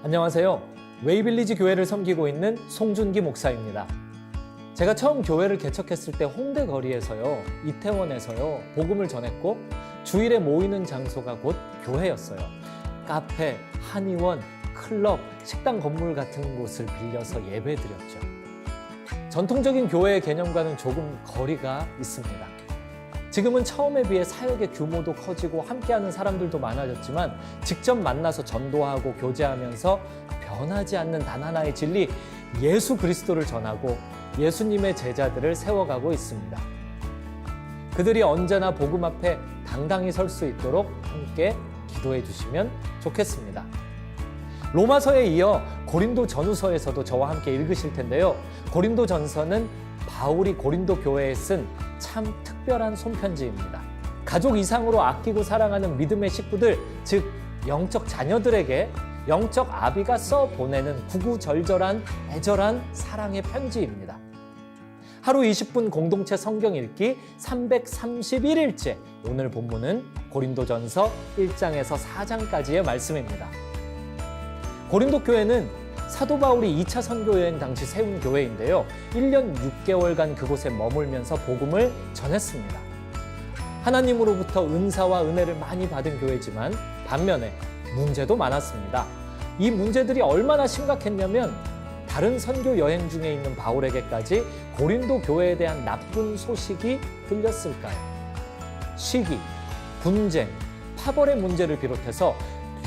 안녕하세요. 웨이빌리지 교회를 섬기고 있는 송준기 목사입니다. 제가 처음 교회를 개척했을 때 홍대 거리에서요, 이태원에서요, 복음을 전했고 주일에 모이는 장소가 곧 교회였어요. 카페, 한의원, 클럽, 식당 건물 같은 곳을 빌려서 예배드렸죠. 전통적인 교회의 개념과는 조금 거리가 있습니다. 지금은 처음에 비해 사역의 규모도 커지고 함께하는 사람들도 많아졌지만 직접 만나서 전도하고 교제하면서 변하지 않는 단 하나의 진리, 예수 그리스도를 전하고 예수님의 제자들을 세워가고 있습니다. 그들이 언제나 복음 앞에 당당히 설 수 있도록 함께 기도해 주시면 좋겠습니다. 로마서에 이어 고린도 전후서에서도 저와 함께 읽으실 텐데요. 고린도 전서는 바울이 고린도 교회에 쓴 참 특별한 손편지입니다. 가족 이상으로 아끼고 사랑하는 믿음의 식구들, 즉 영적 자녀들에게 영적 아비가 써 보내는 구구절절한 애절한 사랑의 편지입니다. 하루 20분 공동체 성경 읽기 331일째, 오늘 본문은 고린도전서 1장에서 4장까지의 말씀입니다. 고린도 교회는 사도 바울이 2차 선교 여행 당시 세운 교회인데요. 1년 6개월간 그곳에 머물면서 복음을 전했습니다. 하나님으로부터 은사와 은혜를 많이 받은 교회지만 반면에 문제도 많았습니다. 이 문제들이 얼마나 심각했냐면 다른 선교 여행 중에 있는 바울에게까지 고린도 교회에 대한 나쁜 소식이 들렸을까요? 시기, 분쟁, 파벌의 문제를 비롯해서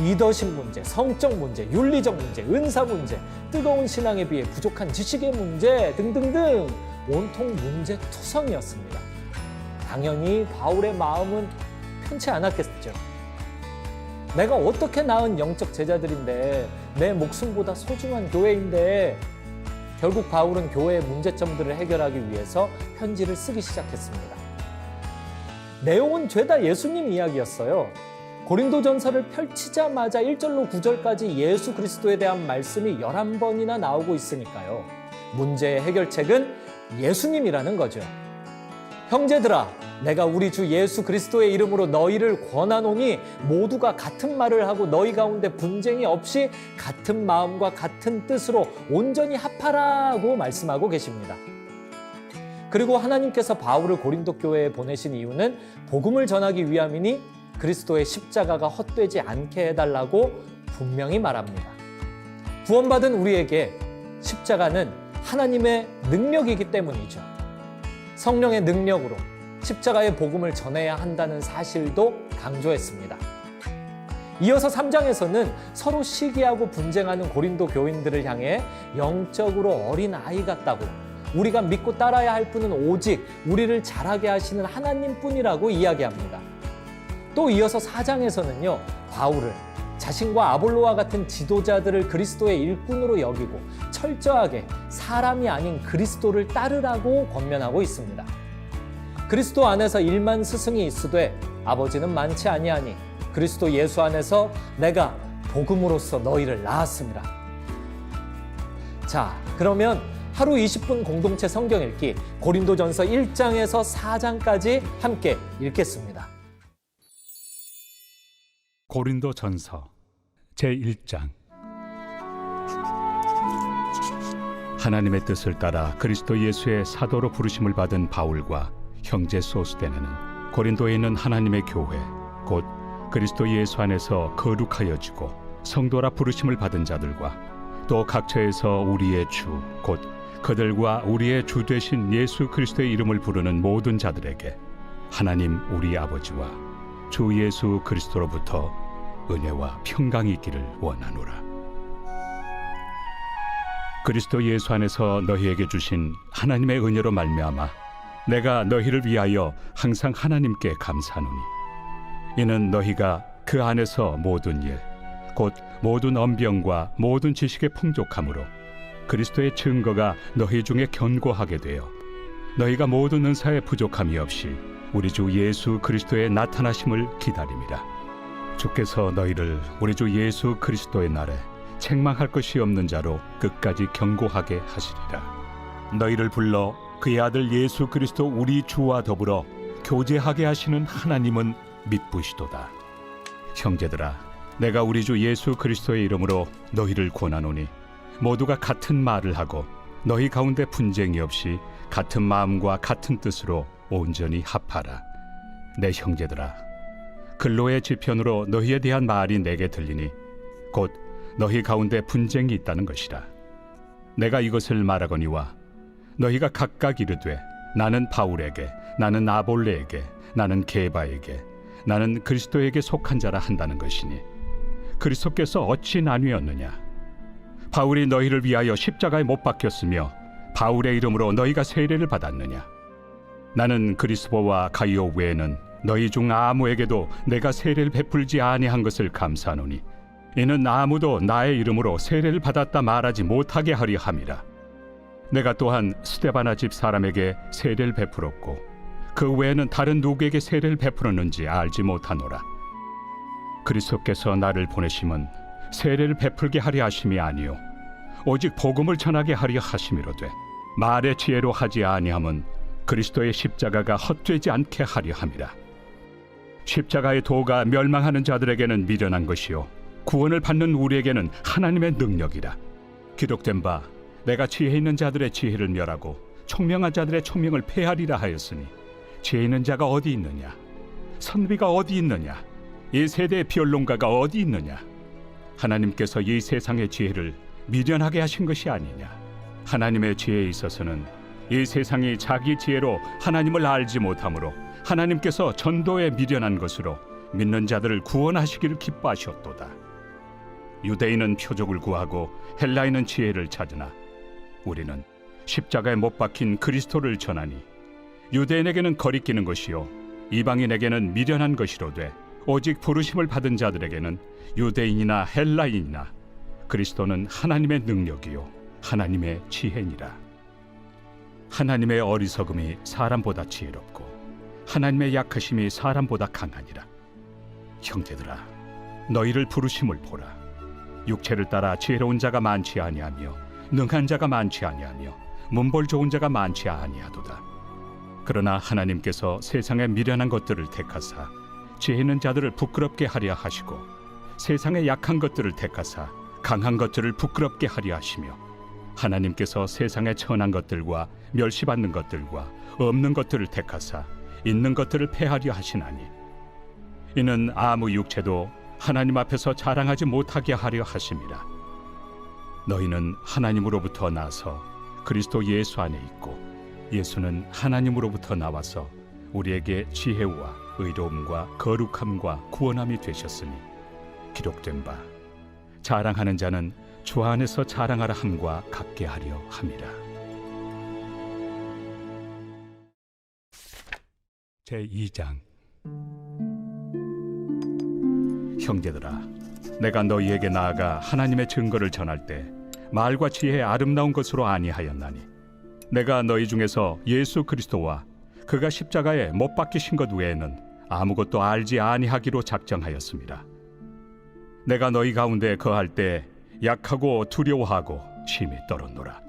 리더십 문제, 성적 문제, 윤리적 문제, 은사 문제, 뜨거운 신앙에 비해 부족한 지식의 문제 등등등 온통 문제 투성이었습니다. 당연히 바울의 마음은 편치 않았겠죠. 내가 어떻게 낳은 영적 제자들인데, 내 목숨보다 소중한 교회인데, 결국 바울은 교회의 문제점들을 해결하기 위해서 편지를 쓰기 시작했습니다. 내용은 죄다 예수님 이야기였어요. 고린도전서를 펼치자마자 1절로 9절까지 예수 그리스도에 대한 말씀이 11번이나 나오고 있으니까요. 문제의 해결책은 예수님이라는 거죠. 형제들아, 내가 우리 주 예수 그리스도의 이름으로 너희를 권하노니 모두가 같은 말을 하고 너희 가운데 분쟁이 없이 같은 마음과 같은 뜻으로 온전히 합하라고 말씀하고 계십니다. 그리고 하나님께서 바울을 고린도 교회에 보내신 이유는 복음을 전하기 위함이니 그리스도의 십자가가 헛되지 않게 해달라고 분명히 말합니다. 구원받은 우리에게 십자가는 하나님의 능력이기 때문이죠. 성령의 능력으로 십자가의 복음을 전해야 한다는 사실도 강조했습니다. 이어서 3장에서는 서로 시기하고 분쟁하는 고린도 교인들을 향해 영적으로 어린 아이 같다고, 우리가 믿고 따라야 할 분은 오직 우리를 자라게 하시는 하나님뿐이라고 이야기합니다. 또 이어서 4장에서는요, 바울을 자신과 아볼로와 같은 지도자들을 그리스도의 일꾼으로 여기고 철저하게 사람이 아닌 그리스도를 따르라고 권면하고 있습니다. 그리스도 안에서 1만 스승이 있으되 아버지는 많지 아니하니 그리스도 예수 안에서 내가 복음으로써 너희를 낳았습니다. 자, 그러면 하루 20분 공동체 성경 읽기 고린도전서 1장에서 4장까지 함께 읽겠습니다. 고린도전서 제1장. 하나님의 뜻을 따라 그리스도 예수의 사도로 부르심을 받은 바울과 형제 소스데나는 고린도에 있는 하나님의 교회 곧 그리스도 예수 안에서 거룩하여지고 성도라 부르심을 받은 자들과 또 각처에서 우리의 주 곧 그들과 우리의 주 되신 예수 그리스도의 이름을 부르는 모든 자들에게 하나님 우리 아버지와 주 예수 그리스도로부터 은혜와 평강이 있기를 원하노라. 그리스도 예수 안에서 너희에게 주신 하나님의 은혜로 말미암아 내가 너희를 위하여 항상 하나님께 감사하노니 이는 너희가 그 안에서 모든 일 곧 모든 언병과 모든 지식의 풍족함으로 그리스도의 증거가 너희 중에 견고하게 되어 너희가 모든 은사의 부족함이 없이 우리 주 예수 그리스도의 나타나심을 기다림이라. 주께서 너희를 우리 주 예수 그리스도의 날에 책망할 것이 없는 자로 끝까지 견고하게 하시리라. 너희를 불러 그의 아들 예수 그리스도 우리 주와 더불어 교제하게 하시는 하나님은 미쁘시도다. 형제들아, 내가 우리 주 예수 그리스도의 이름으로 너희를 권하노니 모두가 같은 말을 하고 너희 가운데 분쟁이 없이 같은 마음과 같은 뜻으로 온전히 합하라. 내 형제들아, 근로의 지편으로 너희에 대한 말이 내게 들리니 곧 너희 가운데 분쟁이 있다는 것이라. 내가 이것을 말하거니와 너희가 각각 이르되 나는 바울에게, 나는 아볼레에게, 나는 게바에게, 나는 그리스도에게 속한 자라 한다는 것이니 그리스도께서 어찌 나뉘었느냐? 바울이 너희를 위하여 십자가에 못 박혔으며 바울의 이름으로 너희가 세례를 받았느냐? 나는 그리스도와 가이오 외에는 너희 중 아무에게도 내가 세례를 베풀지 아니한 것을 감사하노니 이는 아무도 나의 이름으로 세례를 받았다 말하지 못하게 하려 함이라. 내가 또한 스데바나 집 사람에게 세례를 베풀었고 그 외에는 다른 누구에게 세례를 베풀었는지 알지 못하노라. 그리스도께서 나를 보내심은 세례를 베풀게 하려 하심이 아니요 오직 복음을 전하게 하려 하심이로되 말의 지혜로 하지 아니함은 그리스도의 십자가가 헛되지 않게 하려 함이라. 십자가의 도가 멸망하는 자들에게는 미련한 것이요 구원을 받는 우리에게는 하나님의 능력이라. 기록된 바 내가 지혜 있는 자들의 지혜를 멸하고 총명한 자들의 총명을 폐하리라 하였으니 지혜 있는 자가 어디 있느냐? 선비가 어디 있느냐? 이 세대의 변론가가 어디 있느냐? 하나님께서 이 세상의 지혜를 미련하게 하신 것이 아니냐? 하나님의 지혜에 있어서는 이 세상이 자기 지혜로 하나님을 알지 못하므로 하나님께서 전도에 미련한 것으로 믿는 자들을 구원하시기를 기뻐하셨도다. 유대인은 표적을 구하고 헬라인은 지혜를 찾으나 우리는 십자가에 못 박힌 그리스도를 전하니 유대인에게는 거리끼는 것이요 이방인에게는 미련한 것이로되 오직 부르심을 받은 자들에게는 유대인이나 헬라인이나 그리스도는 하나님의 능력이요 하나님의 지혜니라. 하나님의 어리석음이 사람보다 지혜롭고 하나님의 약하심이 사람보다 강하니라. 형제들아, 너희를 부르심을 보라. 육체를 따라 지혜로운 자가 많지 아니하며 능한 자가 많지 아니하며 문벌 좋은 자가 많지 아니하도다. 그러나 하나님께서 세상의 미련한 것들을 택하사 지혜 있는 자들을 부끄럽게 하려 하시고 세상의 약한 것들을 택하사 강한 것들을 부끄럽게 하려 하시며 하나님께서 세상의 천한 것들과 멸시받는 것들과 없는 것들을 택하사 있는 것들을 폐하려 하시나니 이는 아무 육체도 하나님 앞에서 자랑하지 못하게 하려 하심이라. 너희는 하나님으로부터 나서 그리스도 예수 안에 있고 예수는 하나님으로부터 나와서 우리에게 지혜와 의로움과 거룩함과 구원함이 되셨으니 기록된 바 자랑하는 자는 주 안에서 자랑하라 함과 같게 하려 함이라. 제2장. 형제들아, 내가 너희에게 나아가 하나님의 증거를 전할 때 말과 지혜의 아름다운 것으로 아니하였나니 내가 너희 중에서 예수 그리스도와 그가 십자가에 못 박히신 것 외에는 아무것도 알지 아니하기로 작정하였습니다. 내가 너희 가운데 거할 때 약하고 두려워하고 심히 떨었노라.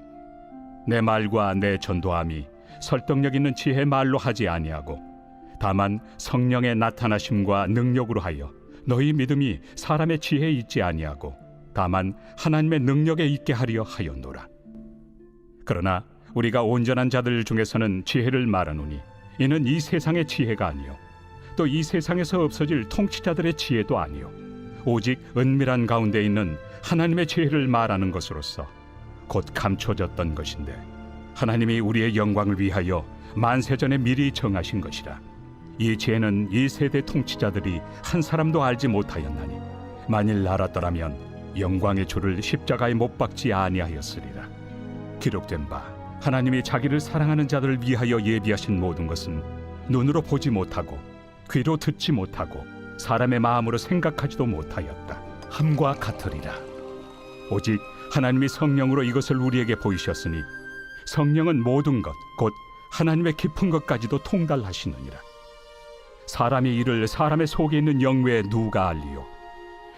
내 말과 내 전도함이 설득력 있는 지혜 말로 하지 아니하고 다만 성령의 나타나심과 능력으로 하여 너희 믿음이 사람의 지혜에 있지 아니하고 다만 하나님의 능력에 있게 하려 하였노라. 그러나 우리가 온전한 자들 중에서는 지혜를 말하노니 이는 이 세상의 지혜가 아니요 또 이 세상에서 없어질 통치자들의 지혜도 아니요 오직 은밀한 가운데 있는 하나님의 지혜를 말하는 것으로서 곧 감춰졌던 것인데 하나님이 우리의 영광을 위하여 만세전에 미리 정하신 것이라. 이 지혜는 이 세대 통치자들이 한 사람도 알지 못하였나니 만일 알았더라면 영광의 주를 십자가에 못 박지 아니하였으리라. 기록된 바 하나님이 자기를 사랑하는 자들을 위하여 예비하신 모든 것은 눈으로 보지 못하고 귀로 듣지 못하고 사람의 마음으로 생각하지도 못하였다 함과 같으리라. 오직 하나님이 성령으로 이것을 우리에게 보이셨으니 성령은 모든 것 곧 하나님의 깊은 것까지도 통달하시느니라. 사람의 일을 사람의 속에 있는 영 외에 누가 알리요?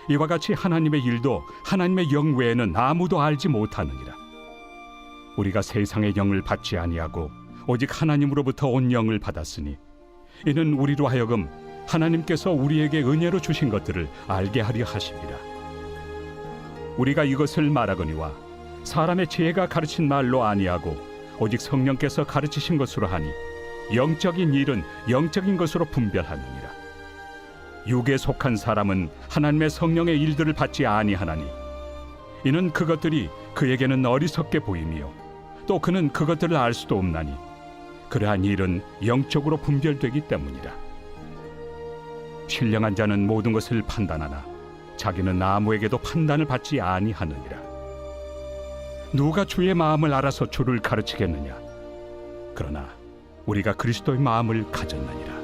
이와 같이 하나님의 일도 하나님의 영 외에는 아무도 알지 못하느니라. 우리가 세상의 영을 받지 아니하고 오직 하나님으로부터 온 영을 받았으니 이는 우리로 하여금 하나님께서 우리에게 은혜로 주신 것들을 알게 하려 하십니다. 우리가 이것을 말하거니와 사람의 지혜가 가르친 말로 아니하고 오직 성령께서 가르치신 것으로 하니 영적인 일은 영적인 것으로 분별하느니라. 육에 속한 사람은 하나님의 성령의 일들을 받지 아니하나니 이는 그것들이 그에게는 어리석게 보이며 또 그는 그것들을 알 수도 없나니 그러한 일은 영적으로 분별되기 때문이라. 신령한 자는 모든 것을 판단하나 자기는 아무에게도 판단을 받지 아니하느니라. 누가 주의 마음을 알아서 주를 가르치겠느냐? 그러나 우리가 그리스도의 마음을 가졌느니라.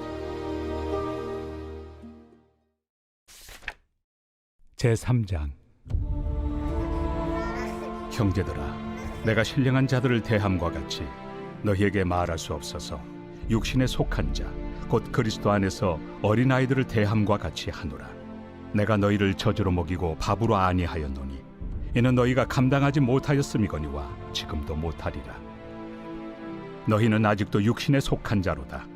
제3장. 형제들아, 내가 신령한 자들을 대함과 같이 너희에게 말할 수 없어서 육신에 속한 자 곧 그리스도 안에서 어린아이들을 대함과 같이 하노라. 내가 너희를 저주로 먹이고 밥으로 아니하였노니 이는 너희가 감당하지 못하였음이거니와 지금도 못하리라. 너희는 아직도 육신에 속한 자로다.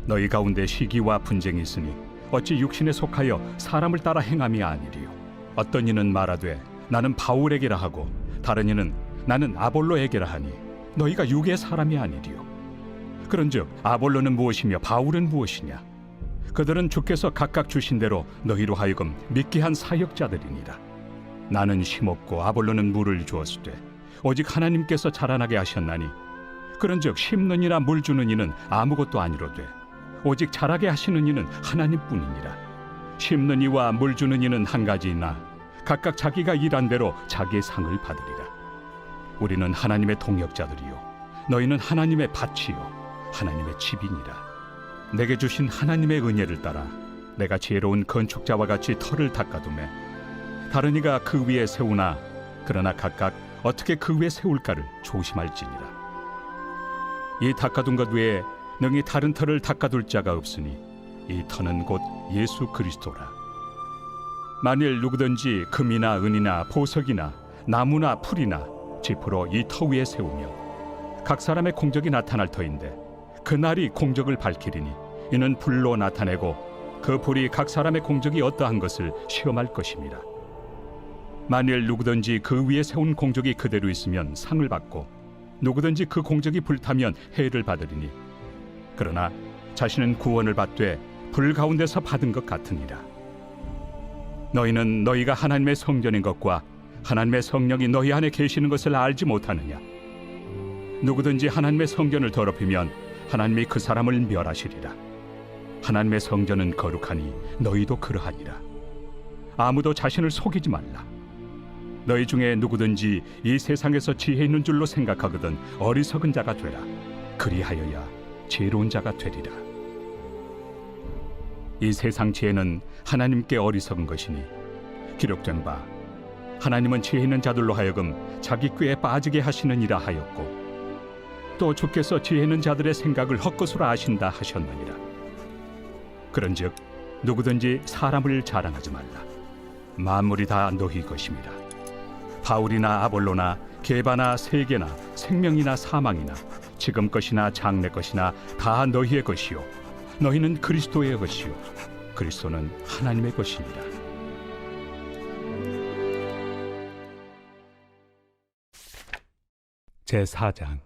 너희 가운데 시기와 분쟁이 있으니 어찌 육신에 속하여 사람을 따라 행함이 아니리요. 어떤 이는 말하되 나는 바울에게라 하고 다른 이는 나는 아볼로에게라 하니 너희가 육의 사람이 아니리요. 그런즉 아볼로는 무엇이며 바울은 무엇이냐? 그들은 주께서 각각 주신 대로 너희로 하여금 믿게 한 사역자들이니라. 나는 심었고 아볼로는 물을 주었으되 오직 하나님께서 자라나게 하셨나니 그런즉 심는 이나 물 주는 이는 아무것도 아니로되 오직 자라게 하시는 이는 하나님뿐이니라. 심는 이와 물 주는 이는 한 가지이나 각각 자기가 일한 대로 자기의 상을 받으리라. 우리는 하나님의 동역자들이요 너희는 하나님의 밭이요 하나님의 집이니라. 내게 주신 하나님의 은혜를 따라 내가 지혜로운 건축자와 같이 터를 닦아두매 다른 이가 그 위에 세우나 그러나 각각 어떻게 그 위에 세울까를 조심할지니라. 이 닦아둔 것 외에 능히 다른 터를 닦아둘 자가 없으니 이 터는 곧 예수 그리스도라. 만일 누구든지 금이나 은이나 보석이나 나무나 풀이나 지프로 이 터 위에 세우면 각 사람의 공적이 나타날 터인데 그날이 공적을 밝히리니 이는 불로 나타내고 그 불이 각 사람의 공적이 어떠한 것을 시험할 것입니다. 만일 누구든지 그 위에 세운 공적이 그대로 있으면 상을 받고 누구든지 그 공적이 불타면 해를 받으리니 그러나 자신은 구원을 받되 불 가운데서 받은 것 같으니라. 너희는 너희가 하나님의 성전인 것과 하나님의 성령이 너희 안에 계시는 것을 알지 못하느냐? 누구든지 하나님의 성전을 더럽히면 하나님이 그 사람을 멸하시리라. 하나님의 성전은 거룩하니 너희도 그러하니라. 아무도 자신을 속이지 말라. 너희 중에 누구든지 이 세상에서 지혜 있는 줄로 생각하거든 어리석은 자가 되라. 그리하여야 지혜로운 자가 되리라. 이 세상 지혜는 하나님께 어리석은 것이니 기록된 바 하나님은 지혜 있는 자들로 하여금 자기 꾀에 빠지게 하시느니라 하였고 또 주께서 지혜 있는 자들의 생각을 헛것으로 아신다 하셨느니라. 그런즉 누구든지 사람을 자랑하지 말라. 만물이 다 너희 것입니다. 바울이나 아볼로나 게바나 세계나 생명이나 사망이나 지금 것이나 장래 것이나 다 너희의 것이요 너희는 그리스도의 것이요 그리스도는 하나님의 것이니라. 제4장.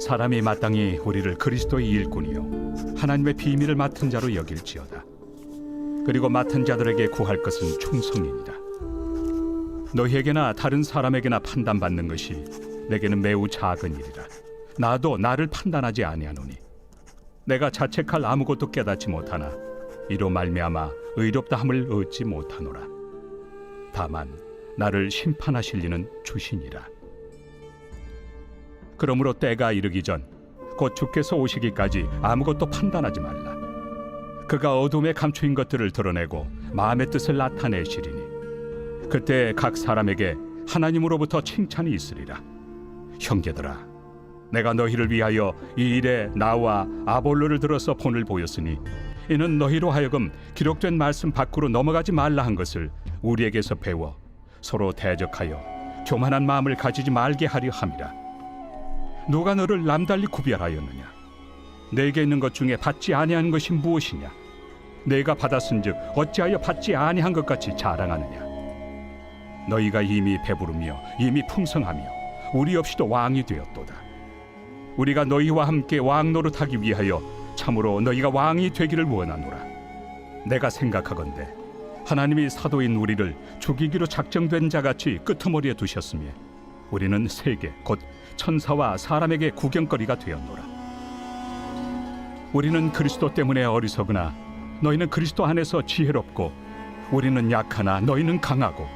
사람이 마땅히 우리를 그리스도의 일꾼이요 하나님의 비밀을 맡은 자로 여길지어다. 그리고 맡은 자들에게 구할 것은 충성이니라. 너희에게나 다른 사람에게나 판단받는 것이 내게는 매우 작은 일이라. 나도 나를 판단하지 아니하노니 내가 자책할 아무것도 깨닫지 못하나 이로 말미암아 의롭다 함을 얻지 못하노라. 다만 나를 심판하실 이는 주시니라. 그러므로 때가 이르기 전 곧 주께서 오시기까지 아무것도 판단하지 말라. 그가 어둠에 감추인 것들을 드러내고 마음의 뜻을 나타내시리니 그때 각 사람에게 하나님으로부터 칭찬이 있으리라. 형제들아, 내가 너희를 위하여 이 일에 나와 아볼로를 들어서 본을 보였으니 이는 너희로 하여금 기록된 말씀 밖으로 넘어가지 말라 한 것을 우리에게서 배워 서로 대적하여 교만한 마음을 가지지 말게 하려 함이라. 누가 너를 남달리 구별하였느냐? 내게 있는 것 중에 받지 아니한 것이 무엇이냐? 내가 받았은즉 어찌하여 받지 아니한 것 같이 자랑하느냐? 너희가 이미 배부르며 이미 풍성하며 우리 없이도 왕이 되었도다. 우리가 너희와 함께 왕 노릇하기 위하여 참으로 너희가 왕이 되기를 원하노라. 내가 생각하건대 하나님이 사도인 우리를 죽이기로 작정된 자같이 끄트머리에 두셨으며 우리는 세계 곧 천사와 사람에게 구경거리가 되었노라. 우리는 그리스도 때문에 어리석으나 너희는 그리스도 안에서 지혜롭고, 우리는 약하나 너희는 강하고,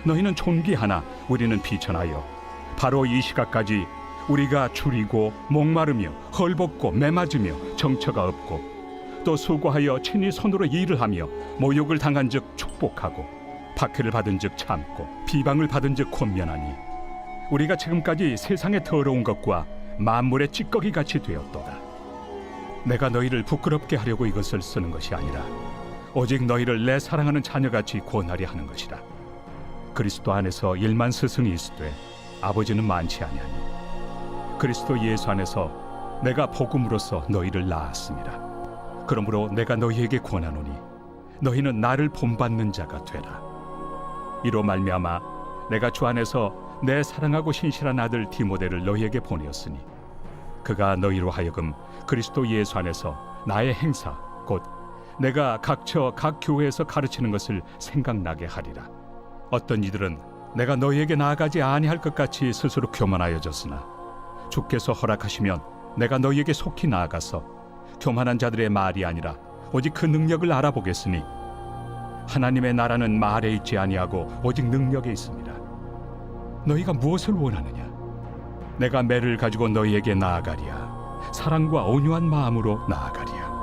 너희는 존귀하나 우리는 비천하여 바로 이 시각까지 우리가 줄이고 목마르며 헐벗고 매맞으며 정처가 없고, 또 수고하여 친히 손으로 일을 하며 모욕을 당한즉 축복하고 박해를 받은즉 참고 비방을 받은즉 권면하니, 우리가 지금까지 세상의 더러운 것과 만물의 찌꺼기 같이 되었도다. 내가 너희를 부끄럽게 하려고 이것을 쓰는 것이 아니라 오직 너희를 내 사랑하는 자녀같이 권하려 하는 것이라. 그리스도 안에서 일만 스승이 있으되 아버지는 많지 아니하니 그리스도 예수 안에서 내가 복음으로써 너희를 낳았습니다. 그러므로 내가 너희에게 권하노니 너희는 나를 본받는 자가 되라. 이로 말미암아 내가 주 안에서 내 사랑하고 신실한 아들 디모데를 너희에게 보내었으니 그가 너희로 하여금 그리스도 예수 안에서 나의 행사 곧 내가 각처 각 교회에서 가르치는 것을 생각나게 하리라. 어떤 이들은 내가 너희에게 나아가지 아니할 것 같이 스스로 교만하여졌으나 주께서 허락하시면 내가 너희에게 속히 나아가서 교만한 자들의 말이 아니라 오직 그 능력을 알아보겠으니 하나님의 나라는 말에 있지 아니하고 오직 능력에 있습니다. 너희가 무엇을 원하느냐? 내가 매를 가지고 너희에게 나아가리야. 사랑과 온유한 마음으로 나아가리야.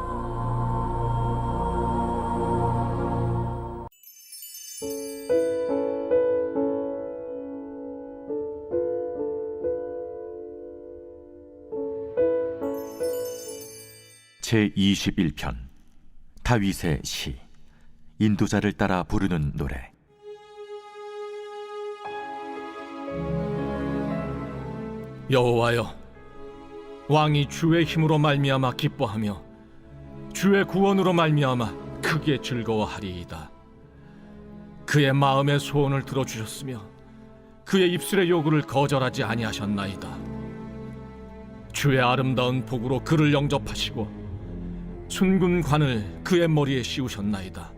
제21편 다윗의 시. 인도자를 따라 부르는 노래. 여호와여, 왕이 주의 힘으로 말미암아 기뻐하며 주의 구원으로 말미암아 크게 즐거워하리이다. 그의 마음의 소원을 들어주셨으며 그의 입술의 요구를 거절하지 아니하셨나이다. 주의 아름다운 복으로 그를 영접하시고 순금 관을 그의 머리에 씌우셨나이다.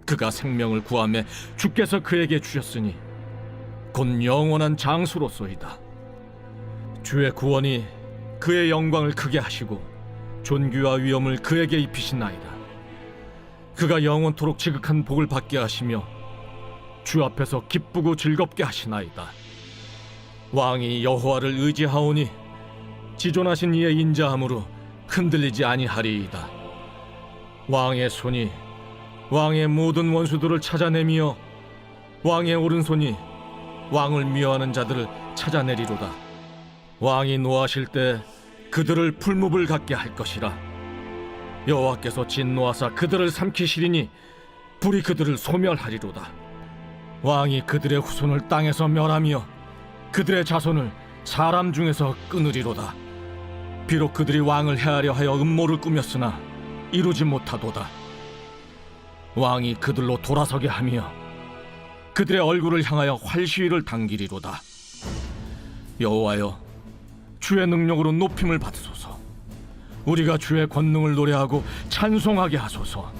그가 생명을 구하매 주께서 그에게 주셨으니 곧 영원한 장수로소이다. 주의 구원이 그의 영광을 크게 하시고 존귀와 위엄을 그에게 입히시나이다. 그가 영원토록 지극한 복을 받게 하시며 주 앞에서 기쁘고 즐겁게 하시나이다. 왕이 여호와를 의지하오니 지존하신 이의 인자함으로 흔들리지 아니하리이다. 왕의 손이 왕의 모든 원수들을 찾아내며 왕의 오른손이 왕을 미워하는 자들을 찾아내리로다. 왕이 노하실 때 그들을 풀무불 같게 할 것이라. 여호와께서 진노하사 그들을 삼키시리니 불이 그들을 소멸하리로다. 왕이 그들의 후손을 땅에서 멸하며 그들의 자손을 사람 중에서 끊으리로다. 비록 그들이 왕을 해하려 하여 음모를 꾸몄으나 이루지 못하도다. 왕이 그들로 돌아서게 하며 그들의 얼굴을 향하여 활시위를 당기리로다. 여호와여, 주의 능력으로 높임을 받으소서. 우리가 주의 권능을 노래하고 찬송하게 하소서.